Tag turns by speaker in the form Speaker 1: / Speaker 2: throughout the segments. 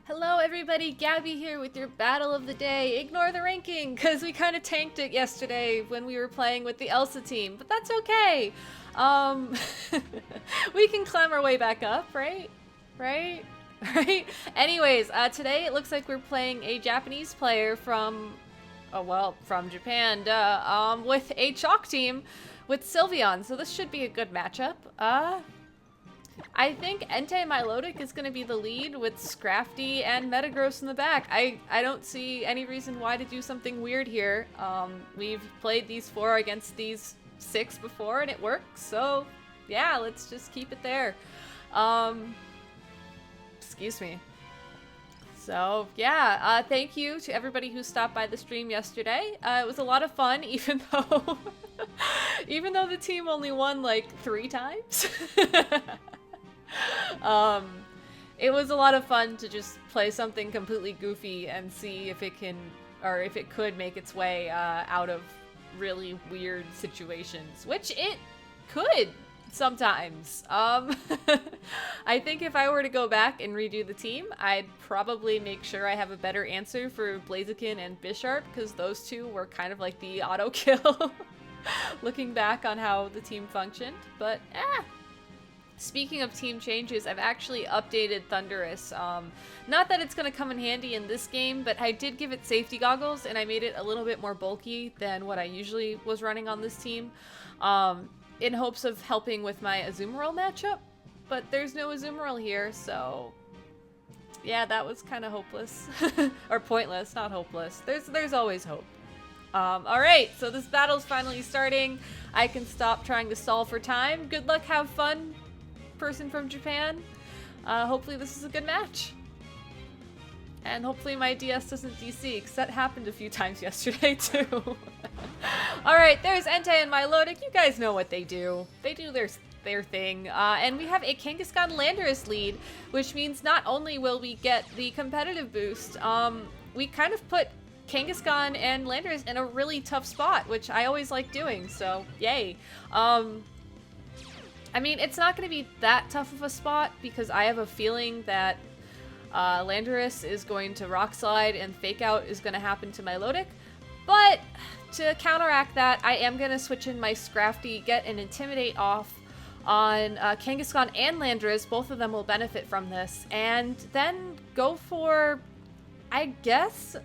Speaker 1: Hello everybody, Gabby here with your battle of the day. Ignore the ranking, because we kind of tanked it yesterday when we were playing with the Elsa team, but that's okay. Um, we can climb our way back up, right? Right? Right? Anyways, today it looks like we're playing a Japanese player from, from Japan, with a chalk team with Sylveon, so this should be a good matchup. I think Entei Milotic is going to be the lead with Scrafty and Metagross in the back. I don't see any reason why to do something weird here. We've played these 4 against these 6 before and it works, so yeah, let's just keep it there. Excuse me. So yeah, thank you to everybody who stopped by the stream yesterday. It was a lot of fun, even though even though the team only won like 3 times. It was a lot of fun to just play something completely goofy and see if it can, or if it could make its way out of really weird situations, which it could sometimes. I think if I were to go back and redo the team, I'd probably make sure I have a better answer for Blaziken and Bisharp, because those 2 were kind of like the auto kill looking back on how the team functioned, but Speaking of team changes, I've actually updated Thundurus. Not that it's going to come in handy in this game, but I did give it safety goggles and I made it a little bit more bulky than what I usually was running on this team, in hopes of helping with my Azumarill matchup. But there's no Azumarill here, so yeah, that was kind of hopeless. Or pointless, not hopeless. There's always hope. Alright, so this battle's finally starting. I can stop trying to stall for time. Good luck, have fun, person from Japan. Hopefully this is a good match. And hopefully my DS doesn't DC, because that happened a few times yesterday too. Alright, there's Entei and Milotic. You guys know what they do. They do their thing. And we have a Kangaskhan Landorus lead, which means not only will we get the competitive boost, we kind of put Kangaskhan and Landorus in a really tough spot, which I always like doing, so yay. I mean, it's not going to be that tough of a spot because I have a feeling that Landorus is going to Rock Slide and Fake Out is going to happen to Milotic. But to counteract that, I am going to switch in my Scrafty, get an Intimidate off on Kangaskhan and Landorus. Both of them will benefit from this. And then go for, I guess,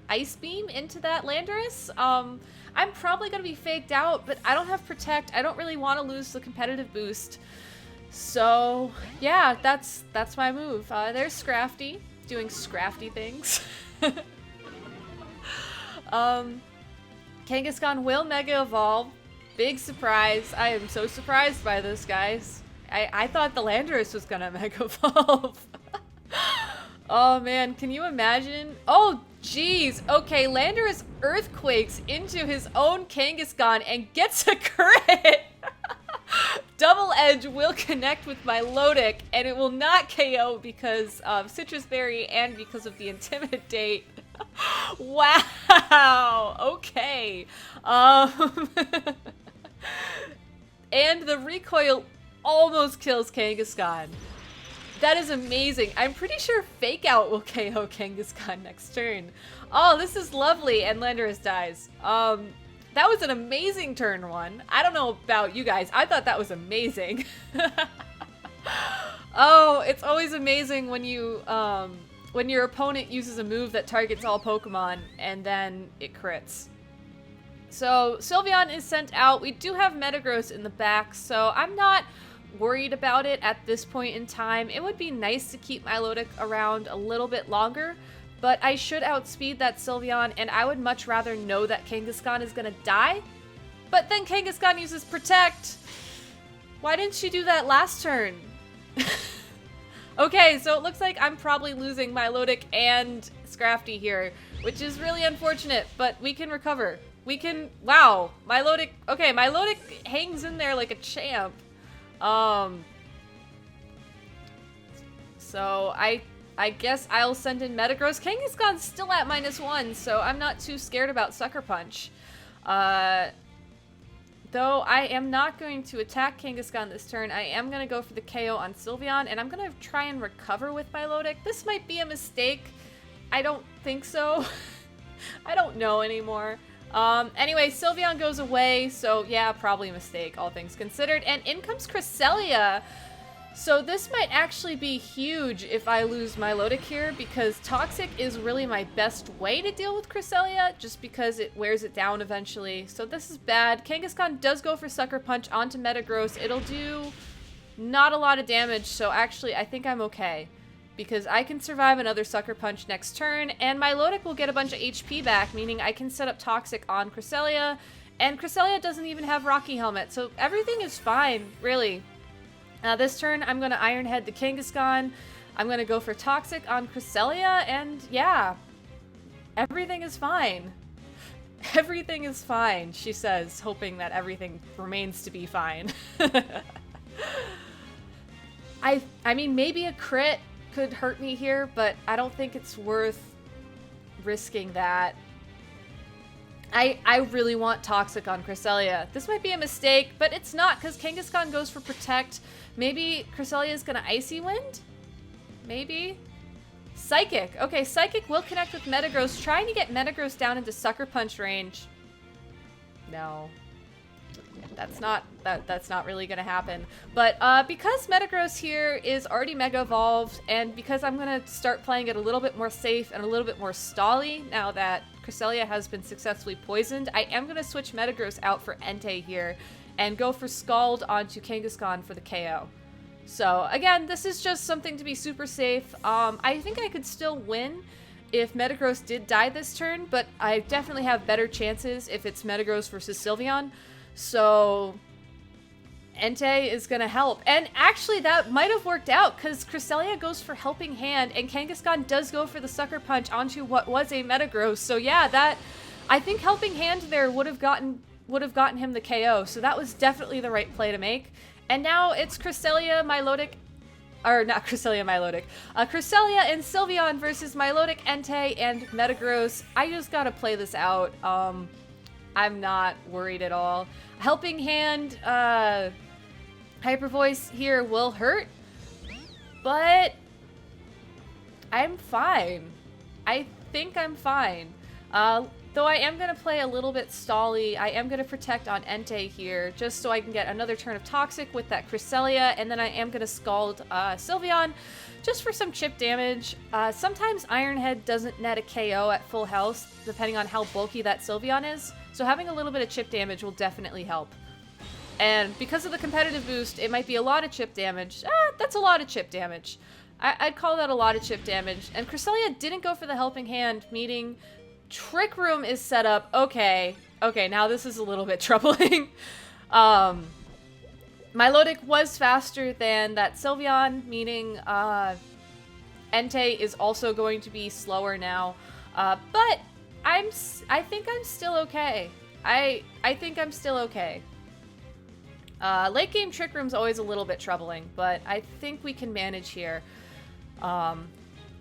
Speaker 1: Ice Beam into that Landorus. I'm probably going to be faked out, but I don't have Protect. I don't really want to lose the competitive boost. So, yeah, that's my move. There's Scrafty, doing Scrafty things. Kangaskhan will Mega Evolve. Big surprise. I am so surprised by this, guys. I thought the Landorus was going to Mega Evolve. Oh, man, can you imagine? Oh, jeez. Okay, Landorus Earthquakes into his own Kangaskhan and gets a crit! Double Edge will connect with Milotic, and it will not KO because of Citrus Berry and because of the Intimidate. Wow! Okay. And the recoil almost kills Kangaskhan. That is amazing. I'm pretty sure Fake Out will KO Kangaskhan next turn. Oh, this is lovely, and Landorus dies. That was an amazing turn 1. I don't know about you guys. I thought that was amazing. Oh, it's always amazing when you, when your opponent uses a move that targets all Pokemon, and then it crits. So, Sylveon is sent out. We do have Metagross in the back, so I'm not worried about it at this point in time. It would be nice to keep Milotic around a little bit longer, but I should outspeed that Sylveon, and I would much rather know that Kangaskhan is gonna die. But then Kangaskhan uses Protect! Why didn't she do that last turn? Okay, so it looks like I'm probably losing Milotic and Scrafty here, which is really unfortunate, but we can recover. We can, wow, Milotic, okay, Milotic hangs in there like a champ. So I guess I'll send in Metagross. Kangaskhan's still at -1, so I'm not too scared about Sucker Punch. Though I am not going to attack Kangaskhan this turn, I am going to go for the KO on Sylveon, and I'm going to try and recover with Milotic. This might be a mistake. I don't think so. I don't know anymore. Anyway, Sylveon goes away, so yeah, probably a mistake, all things considered. And in comes Cresselia. So this might actually be huge if I lose Milotic here, because Toxic is really my best way to deal with Cresselia, just because it wears it down eventually. So this is bad. Kangaskhan does go for Sucker Punch onto Metagross. It'll do not a lot of damage, so actually I think I'm okay, because I can survive another Sucker Punch next turn, and Milotic will get a bunch of HP back, meaning I can set up Toxic on Cresselia, and Cresselia doesn't even have Rocky Helmet, so everything is fine, really. This turn, I'm going to Iron Head the Kangaskhan. I'm going to go for Toxic on Cresselia, and yeah, everything is fine. Everything is fine, she says, hoping that everything remains to be fine. I mean, maybe a crit could hurt me here, but I don't think it's worth risking that. I really want Toxic on Cresselia. This might be a mistake, but it's not, because Kangaskhan goes for Protect. Maybe Cresselia is going to Icy Wind? Maybe? Psychic. Okay, Psychic will connect with Metagross, trying to get Metagross down into Sucker Punch range. No. That's not really going to happen. But because Metagross here is already Mega Evolved, and because I'm going to start playing it a little bit more safe and a little bit more stally now that Cresselia has been successfully poisoned, I am going to switch Metagross out for Entei here and go for Scald onto Kangaskhan for the KO. So again, this is just something to be super safe. I think I could still win if Metagross did die this turn, but I definitely have better chances if it's Metagross versus Sylveon. So Entei is going to help. And actually, that might have worked out, because Cresselia goes for Helping Hand, and Kangaskhan does go for the Sucker Punch onto what was a Metagross. So yeah, I think Helping Hand there would have gotten him the KO. So that was definitely the right play to make. And now it's Cresselia, Milotic, or not Cresselia, Milotic. Cresselia and Sylveon versus Milotic, Entei, and Metagross. I just gotta play this out. I'm not worried at all. Helping Hand, Hyper Voice here will hurt, but I'm fine. I think I'm fine. Though I am going to play a little bit stally, I am going to Protect on Entei here, just so I can get another turn of Toxic with that Cresselia, and then I am going to Scald Sylveon, just for some chip damage. Sometimes Iron Head doesn't net a KO at full health, depending on how bulky that Sylveon is, so having a little bit of chip damage will definitely help. And because of the competitive boost, it might be a lot of chip damage. That's a lot of chip damage. I'd call that a lot of chip damage. And Cresselia didn't go for the Helping Hand, meaning Trick Room is set up. Okay, now this is a little bit troubling. Milotic was faster than that Sylveon, meaning Entei is also going to be slower now. But I think I'm still okay. I think I'm still okay. Late game Trick Room's always a little bit troubling, but I think we can manage here.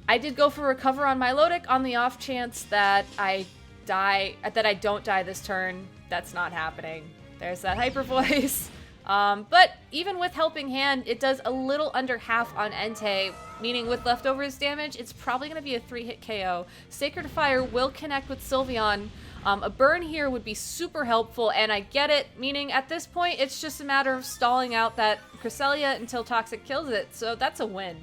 Speaker 1: I did go for Recover on Milotic on the off chance that I don't die this turn. That's not happening. There's that Hyper Voice. But even with Helping Hand, it does a little under half on Entei, meaning with leftovers damage, it's probably going to be a 3-hit KO. Sacred Fire will connect with Sylveon. A burn here would be super helpful, and I get it, meaning at this point, it's just a matter of stalling out that Cresselia until Toxic kills it, so that's a win.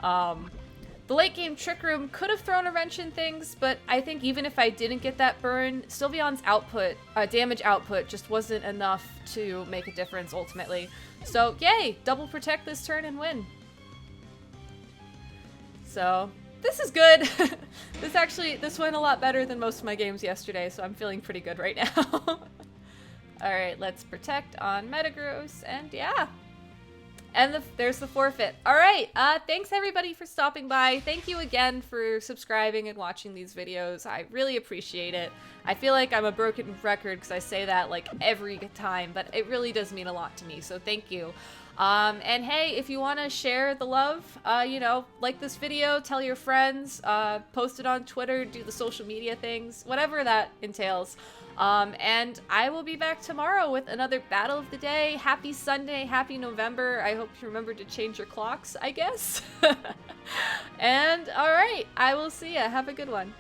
Speaker 1: The late game Trick Room could have thrown a wrench in things, but I think even if I didn't get that burn, Sylveon's output, damage output, just wasn't enough to make a difference ultimately. So yay, double Protect this turn and win. So this is good. This went a lot better than most of my games yesterday, so I'm feeling pretty good right now. Alright, let's Protect on Metagross, and yeah. And there's the forfeit. All right, thanks everybody for stopping by. Thank you again for subscribing and watching these videos. I really appreciate it. I feel like I'm a broken record because I say that like every time, but it really does mean a lot to me, so thank you. And hey, if you want to share the love, you know, like this video, tell your friends, post it on Twitter, do the social media things, whatever that entails. And I will be back tomorrow with another Battle of the Day. Happy Sunday, happy November. I hope you remember to change your clocks, I guess. And alright, I will see ya. Have a good one.